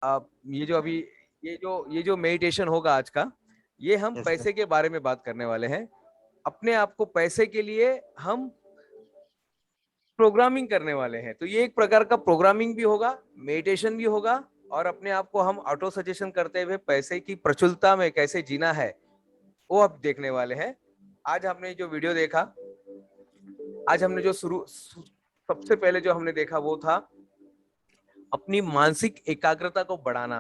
आप ये जो मेडिटेशन होगा आज का, ये हम यस सर। पैसे के बारे में बात करने वाले हैं। अपने आप को पैसे के लिए हम प्रोग्रामिंग करने वाले हैं। तो ये एक प्रकार का प्रोग्रामिंग भी होगा, मेडिटेशन भी होगा, और अपने आप को हम ऑटो सजेशन करते हुए पैसे की प्रचुरता में कैसे जीना है वो आप देखने वाले हैं। आज हमने जो वीडियो देखा, आज हमने जो सबसे पहले जो हमने देखा वो था अपनी मानसिक एकाग्रता को बढ़ाना।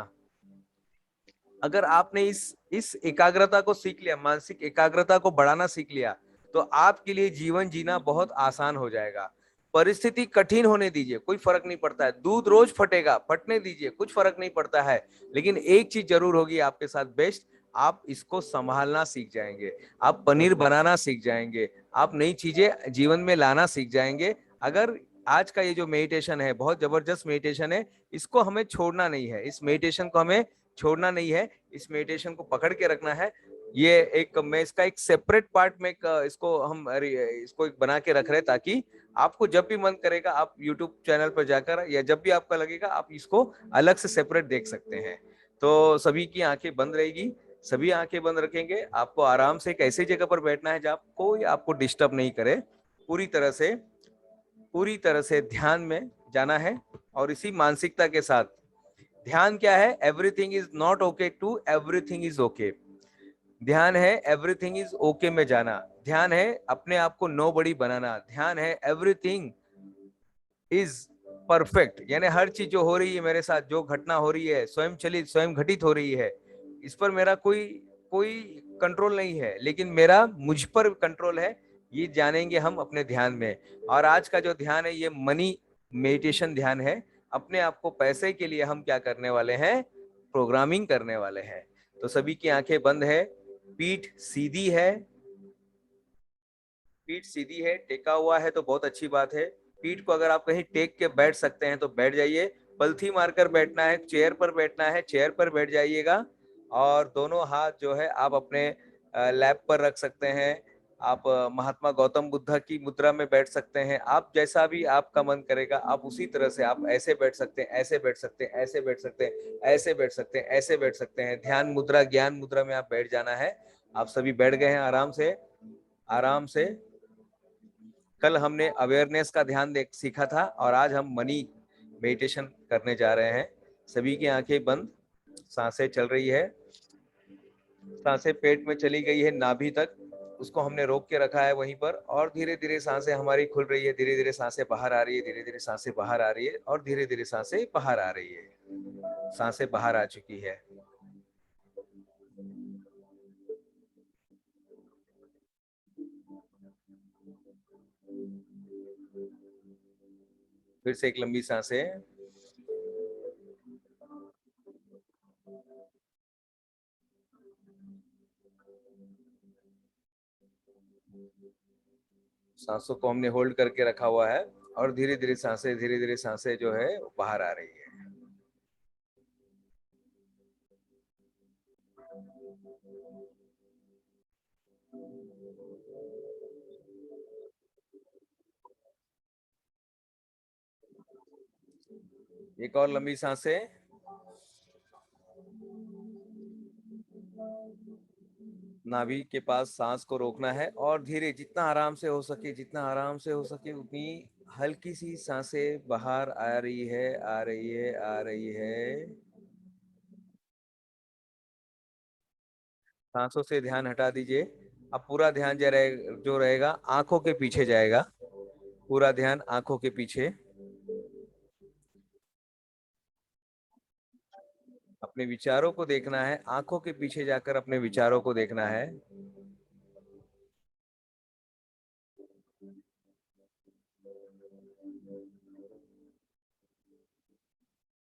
अगर आपने इस एकाग्रता को सीख लिया, मानसिक एकाग्रता को बढ़ाना सीख लिया, तो आपके लिए जीवन जीना बहुत आसान हो जाएगा। परिस्थिति कठिन होने दीजिए, कोई फर्क नहीं पड़ता है। दूध रोज फटेगा, फटने दीजिए, कुछ फर्क नहीं पड़ता है। लेकिन एक चीज जरूर होगी आपके साथ बेस्ट, आप इसको संभालना सीख जाएंगे, आप पनीर बनाना सीख जाएंगे, आप नई चीजें जीवन में लाना सीख जाएंगे। अगर आज का ये जो मेडिटेशन है बहुत जबरदस्त मेडिटेशन है, इसको हमें छोड़ना नहीं है, इस मेडिटेशन को हमें छोड़ना नहीं है, इस मेडिटेशन को पकड़ के रखना है। ये एक मैं इसका एक सेपरेट पार्ट में इसको एक बना के रख रहे, ताकि आपको जब भी मन करेगा आप यूट्यूब चैनल पर जाकर, या जब भी आपका लगेगा आप इसको अलग से सेपरेट देख सकते हैं। तो सभी की आंखें बंद रहेगी, सभी आंखें बंद रखेंगे। आपको आराम से एक ऐसी जगह पर बैठना है जहाँ कोई आपको डिस्टर्ब नहीं करे। पूरी तरह से ध्यान में जाना है, और इसी मानसिकता के साथ, ध्यान क्या है? Everything is not okay to everything is okay. ध्यान है एवरीथिंग इज ओके में जाना। ध्यान है अपने आप को नो बड़ी बनाना। ध्यान है एवरीथिंग इज परफेक्ट, यानी हर चीज जो हो रही है मेरे साथ, जो घटना हो रही है स्वयं चलित, स्वयं घटित हो रही है, इस पर मेरा कोई कोई कंट्रोल नहीं है, लेकिन मेरा मुझ पर कंट्रोल है। ये जानेंगे हम अपने ध्यान में। और आज का जो ध्यान है ये मनी मेडिटेशन ध्यान है। अपने आप को पैसे के लिए हम क्या करने वाले हैं? प्रोग्रामिंग करने वाले हैं। तो सभी की आंखें बंद है, पीठ सीधी है, पीठ सीधी है, टेका हुआ है तो बहुत अच्छी बात है। पीठ को अगर आप कहीं टेक के बैठ सकते हैं तो बैठ जाइए। पलथी मारकर बैठना है, चेयर पर बैठना है, चेयर पर बैठ जाइएगा। और दोनों हाथ जो है आप अपने लैप पर रख सकते हैं। आप महात्मा गौतम बुद्ध की मुद्रा में बैठ सकते हैं। आप जैसा भी आपका मन करेगा आप उसी तरह से आप ऐसे बैठ सकते हैं, ऐसे बैठ सकते हैं, ऐसे बैठ सकते हैं, ऐसे बैठ सकते हैं, ऐसे बैठ सकते हैं। ध्यान मुद्रा, ज्ञान मुद्रा में आप बैठ जाना है। आप सभी बैठ गए हैं आराम से, आराम से। कल हमने अवेयरनेस का ध्यान सीखा था, और आज हम मनी मेडिटेशन करने जा रहे हैं। सभी की आंखें बंद, सांसें चल रही है, सांसें पेट में चली गई है नाभि तक, उसको हमने रोक के रखा है वहीं पर। और धीरे धीरे सांसें हमारी खुल रही है, धीरे धीरे सांसें बाहर आ रही है, धीरे धीरे सांसें बाहर आ रही है, और धीरे धीरे सांसें बाहर आ रही है। सांसें बाहर आ चुकी है। फिर से एक लंबी सांसें। सांसों को हमने होल्ड करके रखा हुआ है, और धीरे धीरे सांसें जो है बाहर आ रही है। एक और लंबी सांसें। नाभि के पास सांस को रोकना है, और धीरे, जितना आराम से हो सके, जितना आराम से हो सके उतनी हल्की सी सांसें बाहर आ रही है, आ रही है, आ रही है। सांसों से ध्यान हटा दीजिए। अब पूरा ध्यान जो रहेगा आंखों के पीछे जाएगा। पूरा ध्यान आंखों के पीछे। अपने विचारों को देखना है, आंखों के पीछे जाकर अपने विचारों को देखना है।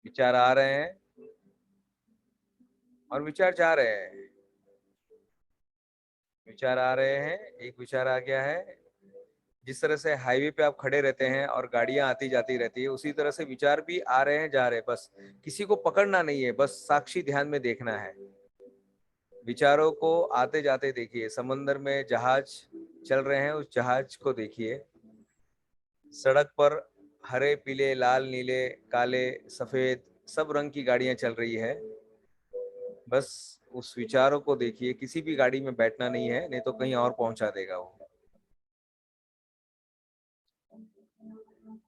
विचार आ रहे हैं और विचार जा रहे हैं। विचार आ रहे हैं, एक विचार आ गया है। जिस तरह से हाईवे पे आप खड़े रहते हैं और गाड़ियां आती जाती रहती है, उसी तरह से विचार भी आ रहे हैं, जा रहे हैं। बस किसी को पकड़ना नहीं है, बस साक्षी ध्यान में देखना है। विचारों को आते जाते देखिए। समंदर में जहाज चल रहे हैं, उस जहाज को देखिए। सड़क पर हरे, पीले, लाल, नीले, काले, सफेद सब रंग की गाड़ियां चल रही है, बस उस विचारों को देखिए। किसी भी गाड़ी में बैठना नहीं है, नहीं तो कहीं और पहुंचा देगा वो।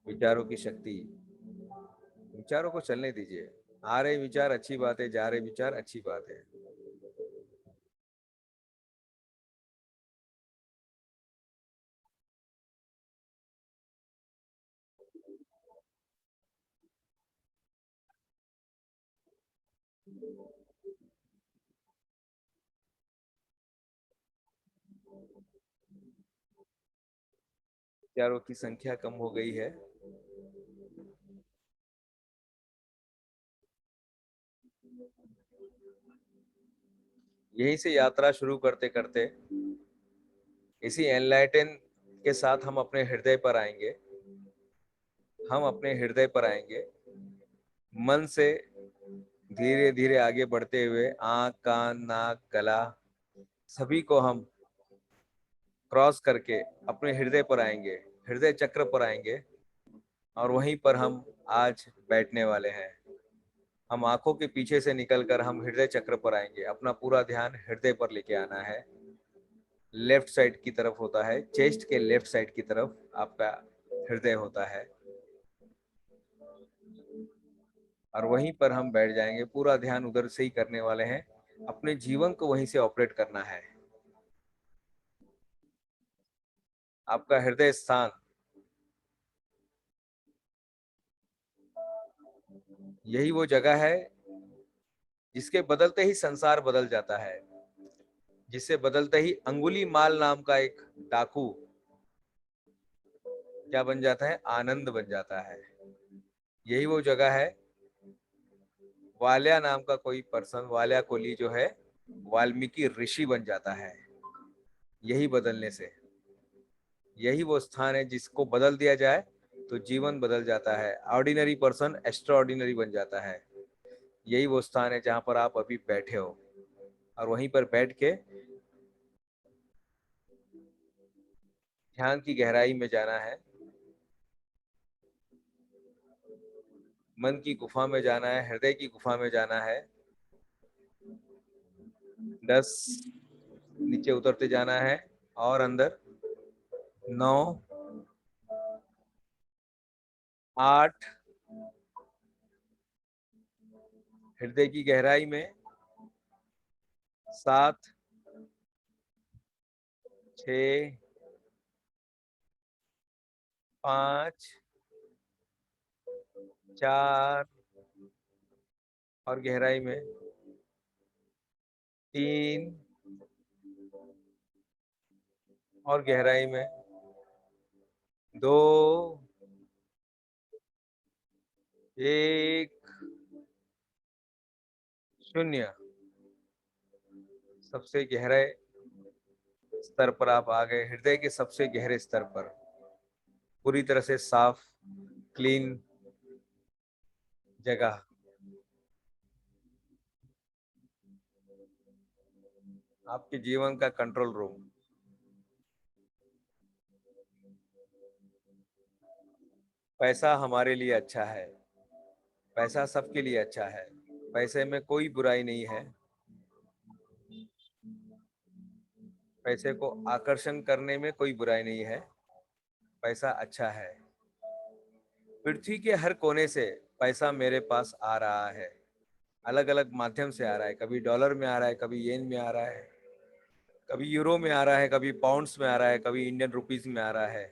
विचारों की शक्ति, विचारों को चलने दीजिए। आ रहे विचार अच्छी बात है, जा रहे विचार अच्छी बात है। विचारों की संख्या कम हो गई है। यहीं से यात्रा शुरू करते करते इसी एनलाइटन के साथ हम अपने हृदय पर आएंगे। हम अपने हृदय पर आएंगे, मन से धीरे धीरे आगे बढ़ते हुए आंख, कान, नाक, गला सभी को हम क्रॉस करके अपने हृदय पर आएंगे, हृदय चक्र पर आएंगे। और वहीं पर हम आज बैठने वाले हैं। हम आंखों के पीछे से निकलकर हम हृदय चक्र पर आएंगे। अपना पूरा ध्यान हृदय पर लेके आना है। लेफ्ट साइड की तरफ होता है, चेस्ट के लेफ्ट साइड की तरफ आपका हृदय होता है। और वहीं पर हम बैठ जाएंगे, पूरा ध्यान उधर से ही करने वाले हैं। अपने जीवन को वहीं से ऑपरेट करना है। आपका हृदय स्थान, यही वो जगह है जिसके बदलते ही संसार बदल जाता है, जिससे बदलते ही अंगुली माल नाम का एक डाकू क्या बन जाता है, आनंद बन जाता है। यही वो जगह है। वाल्या नाम का कोई पर्सन, वाल्या कोली जो है, वाल्मीकि ऋषि बन जाता है यही बदलने से। यही वो स्थान है जिसको बदल दिया जाए तो जीवन बदल जाता है। ऑर्डिनरी पर्सन एक्स्ट्रा ऑर्डिनरी बन जाता है। यही वो स्थान है जहां पर आप अभी बैठे हो। और वहीं पर बैठ के ध्यान की गहराई में जाना है, मन की गुफा में जाना है, हृदय की गुफा में जाना है। 10, नीचे उतरते जाना है और अंदर। 9, 8, हृदय की गहराई में। 7, 6, 5, 4 और गहराई में 3 और गहराई में 2, 1, 0। सबसे गहरे स्तर पर आप आ गए, हृदय के सबसे गहरे स्तर पर, पूरी तरह से साफ, क्लीन जगह। आपके जीवन का कंट्रोल रूम। पैसा हमारे लिए अच्छा है, पैसा सबके लिए अच्छा है, पैसे में कोई बुराई नहीं है। पैसे को आकर्षण करने में कोई बुराई नहीं है। पैसा अच्छा है। पृथ्वी के हर कोने से पैसा मेरे पास आ रहा है। अलग अलग माध्यम से आ रहा है। कभी डॉलर में आ रहा है, कभी येन में आ रहा है, कभी यूरो में आ रहा है, कभी पाउंड्स में आ रहा है, कभी इंडियन रुपीस में आ रहा है।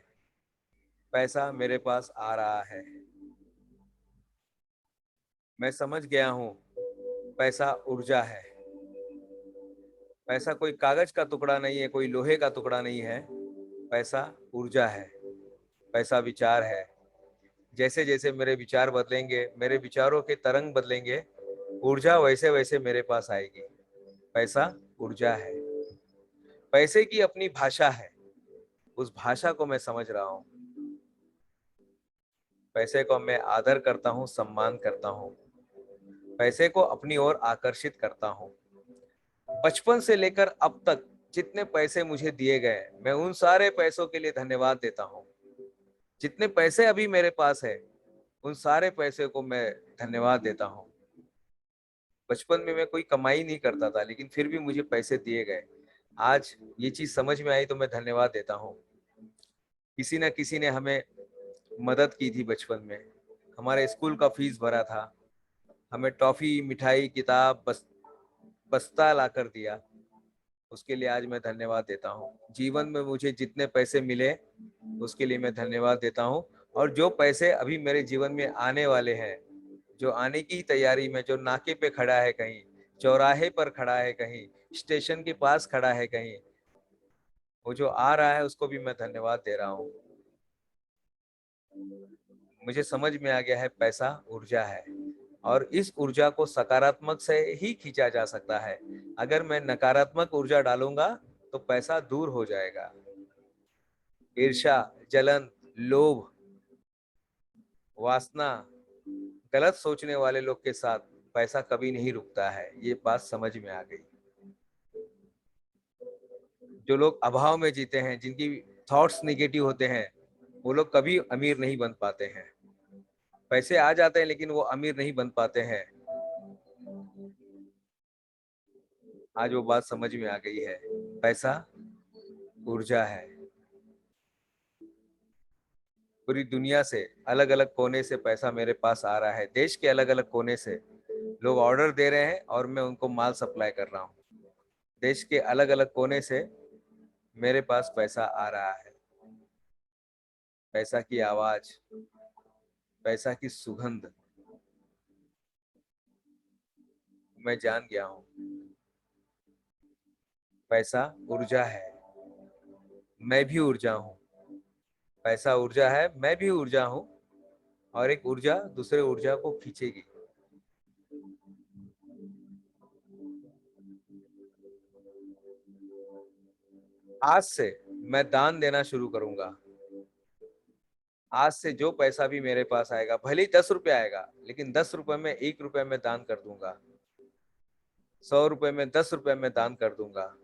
पैसा मेरे पास आ रहा है। मैं समझ गया हूँ, पैसा ऊर्जा है। पैसा कोई कागज का टुकड़ा नहीं है, कोई लोहे का टुकड़ा नहीं है। पैसा ऊर्जा है। पैसा विचार है। जैसे जैसे मेरे विचार बदलेंगे, मेरे विचारों के तरंग बदलेंगे, ऊर्जा वैसे वैसे मेरे पास आएगी। पैसा ऊर्जा है। पैसे की अपनी भाषा है, उस भाषा को मैं समझ रहा हूँ। पैसे को मैं आदर करता हूँ, सम्मान करता हूँ। पैसे को अपनी ओर आकर्षित करता हूँ। बचपन से लेकर अब तक जितने पैसे मुझे दिए गए, मैं उन सारे पैसों के लिए धन्यवाद देता हूँ। जितने पैसे अभी मेरे पास है, उन सारे पैसे को मैं धन्यवाद देता हूँ। बचपन में मैं कोई कमाई नहीं करता था, लेकिन फिर भी मुझे पैसे दिए गए। आज ये चीज समझ में आई तो मैं धन्यवाद देता हूँ। किसी न किसी ने हमें मदद की थी बचपन में, हमारे स्कूल का फीस भरा था, हमें टॉफी, मिठाई, किताब, बस्ता ला कर दिया। उसके लिए आज मैं धन्यवाद देता हूँ। जीवन में मुझे जितने पैसे मिले उसके लिए मैं धन्यवाद देता हूँ। और जो पैसे अभी मेरे जीवन में आने वाले हैं, जो आने की तैयारी में, जो नाके पे खड़ा है, कहीं चौराहे पर खड़ा है, कहीं स्टेशन के पास खड़ा है, कहीं वो जो आ रहा है उसको भी मैं धन्यवाद दे रहा हूँ। मुझे समझ में आ गया है पैसा ऊर्जा है, और इस ऊर्जा को सकारात्मक से ही खींचा जा सकता है। अगर मैं नकारात्मक ऊर्जा डालूंगा तो पैसा दूर हो जाएगा। ईर्ष्या, जलन, लोभ, वासना, गलत सोचने वाले लोग के साथ पैसा कभी नहीं रुकता है। ये बात समझ में आ गई। जो लोग अभाव में जीते हैं, जिनकी थॉट्स निगेटिव होते हैं, वो लोग कभी अमीर नहीं बन पाते हैं। पैसे आ जाते हैं लेकिन वो अमीर नहीं बन पाते हैं। आज वो बात समझ में आ गई है। पैसा ऊर्जा है। पूरी दुनिया से, अलग अलग कोने से पैसा मेरे पास आ रहा है। देश के अलग अलग कोने से लोग ऑर्डर दे रहे हैं और मैं उनको माल सप्लाई कर रहा हूँ। देश के अलग अलग कोने से मेरे पास पैसा आ रहा है। पैसा की आवाज, पैसा की सुगंध मैं जान गया हूँ। पैसा ऊर्जा है, मैं भी ऊर्जा हूँ। पैसा ऊर्जा है, मैं भी ऊर्जा हूँ, और एक ऊर्जा दूसरे ऊर्जा को खींचेगी। आज से मैं दान देना शुरू करूंगा। आज से जो पैसा भी मेरे पास आएगा, भले ही 10 रुपये आएगा, लेकिन 10 रुपये में 1 रुपये में दान कर दूंगा। 100 रुपये में 10 रुपये में दान कर दूंगा।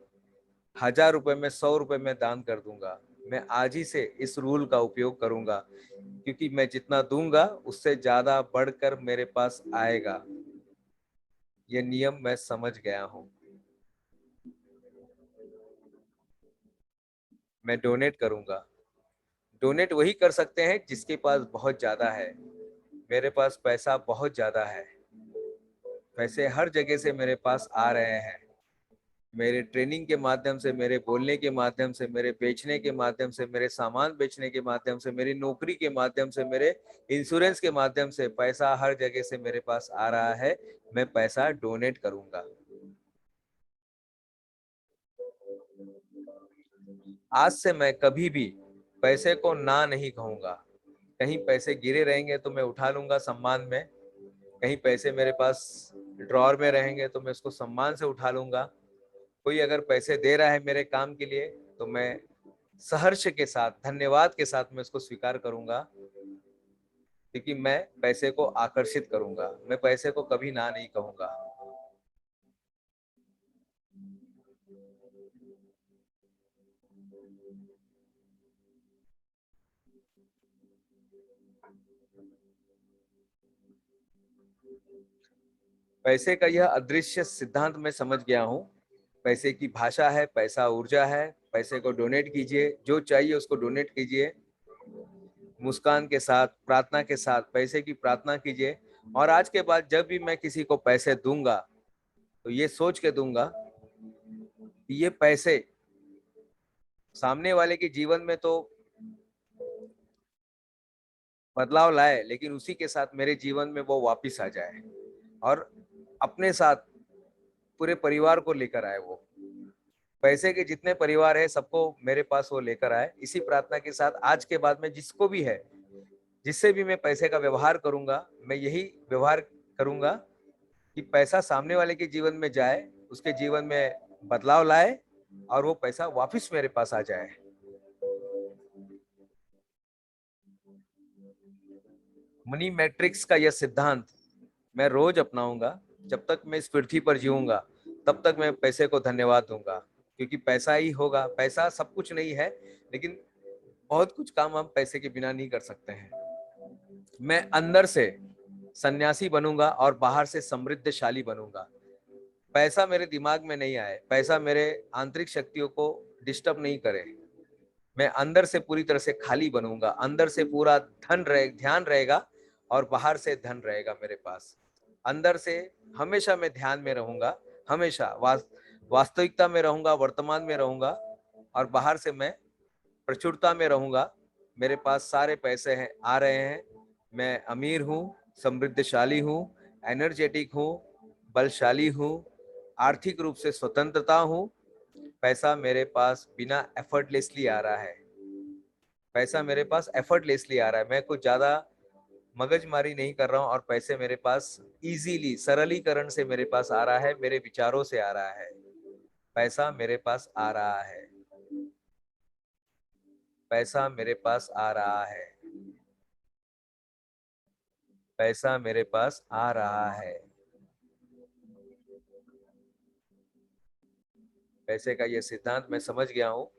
1000 रुपये में 100 रुपये में दान कर दूंगा। मैं आज ही से इस रूल का उपयोग करूंगा, क्योंकि मैं जितना दूंगा उससे ज्यादा बढ़कर मेरे पास आएगा। ये नियम मैं समझ गया हूँ। मैं डोनेट करूंगा। डोनेट वही कर सकते हैं जिसके पास बहुत ज्यादा है। मेरे पास पैसा बहुत ज्यादा है। पैसे हर जगह से मेरे पास आ रहे हैं। मेरे ट्रेनिंग के माध्यम से, मेरे बोलने के माध्यम से, मेरे बेचने के माध्यम से, मेरे सामान बेचने के माध्यम से, मेरी नौकरी के माध्यम से, मेरे इंश्योरेंस के माध्यम से पैसा हर जगह से मेरे पास आ रहा है। मैं पैसा डोनेट करूंगा। आज से मैं कभी भी पैसे को ना नहीं कहूंगा। कहीं पैसे गिरे रहेंगे तो मैं उठा लूंगा सम्मान में। कहीं पैसे मेरे पास ड्रॉर में रहेंगे तो मैं उसको सम्मान से उठा लूंगा। कोई अगर पैसे दे रहा है मेरे काम के लिए तो मैं सहर्ष के साथ, धन्यवाद के साथ मैं उसको स्वीकार करूंगा, क्योंकि मैं पैसे को आकर्षित करूंगा। मैं पैसे को कभी ना नहीं कहूंगा। पैसे का यह अदृश्य सिद्धांत मैं समझ गया हूँ। पैसे की भाषा है, पैसा ऊर्जा है। पैसे को डोनेट कीजिए, जो चाहिए उसको डोनेट कीजिए। मुस्कान के साथ, प्रार्थना के साथ पैसे की प्रार्थना कीजिए। और आज के बाद जब भी मैं किसी को पैसे दूंगा तो ये सोच के दूंगा कि ये पैसे सामने वाले के जीवन में तो बदलाव लाए, लेकिन उसी के साथ मेरे जीवन में वो वापिस आ जाए और अपने साथ पूरे परिवार को लेकर आए। वो पैसे के जितने परिवार है सबको मेरे पास वो लेकर आए। इसी प्रार्थना के साथ आज के बाद में जिसको भी है, जिससे भी मैं पैसे का व्यवहार करूंगा, मैं यही व्यवहार करूंगा कि पैसा सामने वाले के जीवन में जाए, उसके जीवन में बदलाव लाए और वो पैसा वापस मेरे पास आ जाए। मनी मैट्रिक्स का यह सिद्धांत मैं रोज अपनाऊंगा। जब तक मैं इस पृथ्वी पर जीऊंगा तब तक मैं पैसे को धन्यवाद दूंगा, क्योंकि पैसा ही होगा। पैसा सब कुछ नहीं है, लेकिन बहुत कुछ काम हम पैसे के बिना नहीं कर सकते हैं। मैं अंदर से सन्यासी बनूंगा और बाहर से समृद्धशाली बनूंगा। पैसा मेरे दिमाग में नहीं आए, पैसा मेरे आंतरिक शक्तियों को डिस्टर्ब नहीं करे। मैं अंदर से पूरी तरह से खाली बनूंगा, अंदर से पूरा ध्यान रहेगा और बाहर से धन रहेगा मेरे पास। अंदर से हमेशा मैं ध्यान में रहूंगा, हमेशा वास्तविकता में रहूंगा, वर्तमान में रहूंगा, और बाहर से मैं प्रचुरता में रहूंगा। मेरे पास सारे पैसे हैं, आ रहे हैं, मैं अमीर हूँ, समृद्धशाली हूँ, एनर्जेटिक हूँ, बलशाली हूँ, आर्थिक रूप से स्वतंत्रता हूँ। पैसा मेरे पास बिना एफर्टलेसली आ रहा है, पैसा मेरे पास एफर्टलेसली आ रहा है। मैं कुछ ज्यादा मगजमारी नहीं कर रहा हूँ और पैसे मेरे पास इजीली, सरलीकरण से मेरे पास आ रहा है, मेरे विचारों से आ रहा है। पैसा मेरे पास आ रहा है, पैसा मेरे पास आ रहा है, पैसा मेरे पास आ रहा है। पैसे का ये सिद्धांत मैं समझ गया हूँ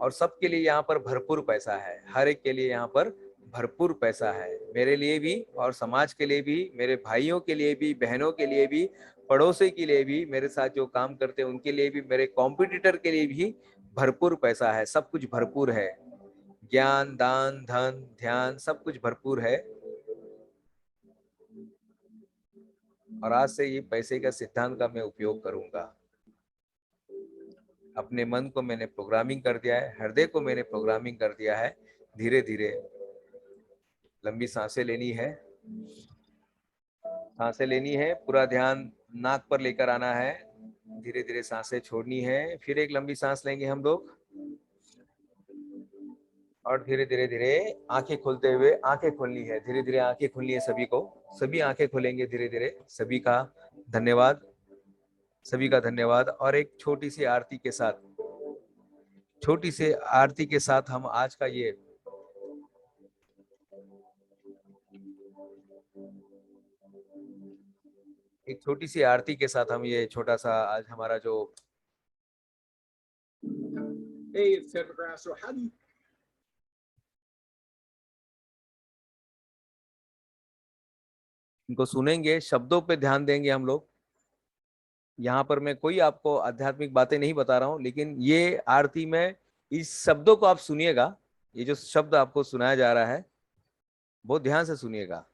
और सबके लिए यहाँ पर भरपूर पैसा है, हर एक के लिए यहाँ पर भरपूर पैसा है। मेरे लिए भी और समाज के लिए भी, मेरे भाइयों के लिए भी, बहनों के लिए भी, पड़ोसी के लिए भी, मेरे साथ जो काम करते हैं उनके लिए भी, मेरे कॉम्पिटिटर के लिए भी भरपूर पैसा है। सब कुछ भरपूर है, ज्ञान, दान, धन, ध्यान, सब कुछ भरपूर है। और आज से ये पैसे का सिद्धांत का मैं उपयोग करूंगा। अपने मन को मैंने प्रोग्रामिंग कर दिया है, हृदय को मैंने प्रोग्रामिंग कर दिया है। धीरे धीरे लंबी सांसें लेनी है, सांसें लेनी है, पूरा ध्यान नाक पर लेकर आना है, धीरे धीरे सांसें छोड़नी है। फिर एक लंबी सांस लेंगे हम लोग और धीरे धीरे धीरे आंखें खोलते हुए, आंखें खोलनी है, धीरे धीरे आंखें खोलनी है सभी को, सभी आंखें खोलेंगे धीरे धीरे। सभी का धन्यवाद, सभी का धन्यवाद। और एक छोटी सी आरती के साथ, छोटी सी आरती के साथ हम आज का ये एक छोटी सी आरती के साथ हम ये छोटा सा आज हमारा जो इनको सुनेंगे, शब्दों पे ध्यान देंगे हम लोग। यहाँ पर मैं कोई आपको आध्यात्मिक बातें नहीं बता रहा हूँ, लेकिन ये आरती में इस शब्दों को आप सुनिएगा। ये जो शब्द आपको सुनाया जा रहा है बहुत ध्यान से सुनिएगा।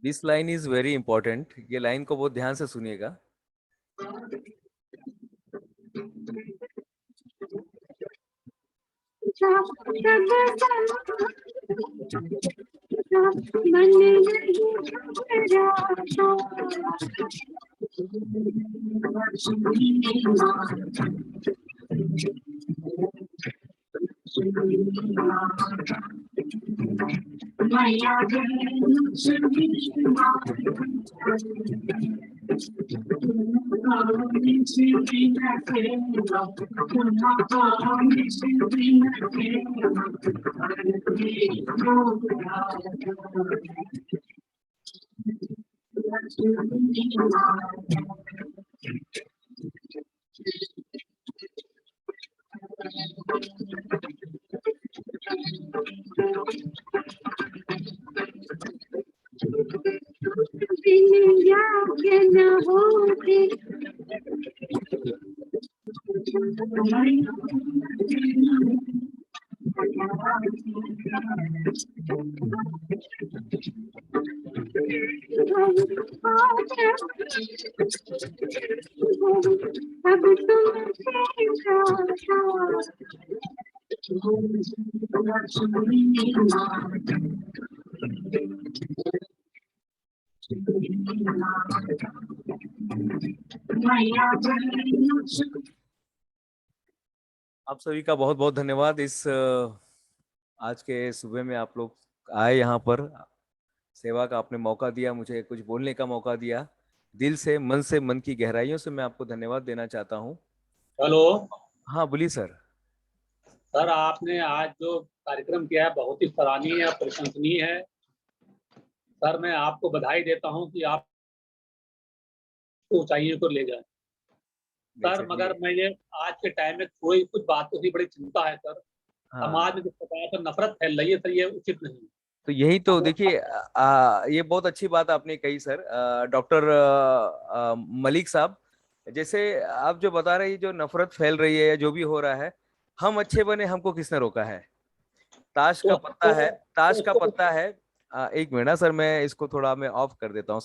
This line is very important, ये लाइन को बहुत ध्यान से सुनिएगा। आप सभी का बहुत बहुत धन्यवाद। इस आज के सुबह में आप लोग आए यहाँ पर, सेवा का आपने मौका दिया, मुझे कुछ बोलने का मौका दिया। दिल से, मन की गहराइयों से मैं आपको धन्यवाद देना चाहता हूँ। हेलो। हाँ बोलिए सर। सर, आपने आज जो कार्यक्रम किया है बहुत ही सराहनीय है, प्रशंसनीय है। सर, मैं आपको बधाई देता हूं कि आप ऊंचाइयों को ले जाए। सर, मगर मुझे आज के टाइम में थोड़ी कुछ बातों की बड़ी चिंता है सर। समाज में जिस प्रकार से नफरत फैल रही है सर, ये उचित नहीं। तो यही तो देखिए, ये बहुत अच्छी बात आपने कही सर। डॉक्टर मलिक साहब, जैसे आप जो बता रहे हैं, जो नफरत फैल रही है या जो भी हो रहा है, हम अच्छे बने, हमको किसने रोका है? ताश का पत्ता है, ताश का पत्ता है। एक मिनट सर, मैं इसको थोड़ा मैं ऑफ कर देता हूँ।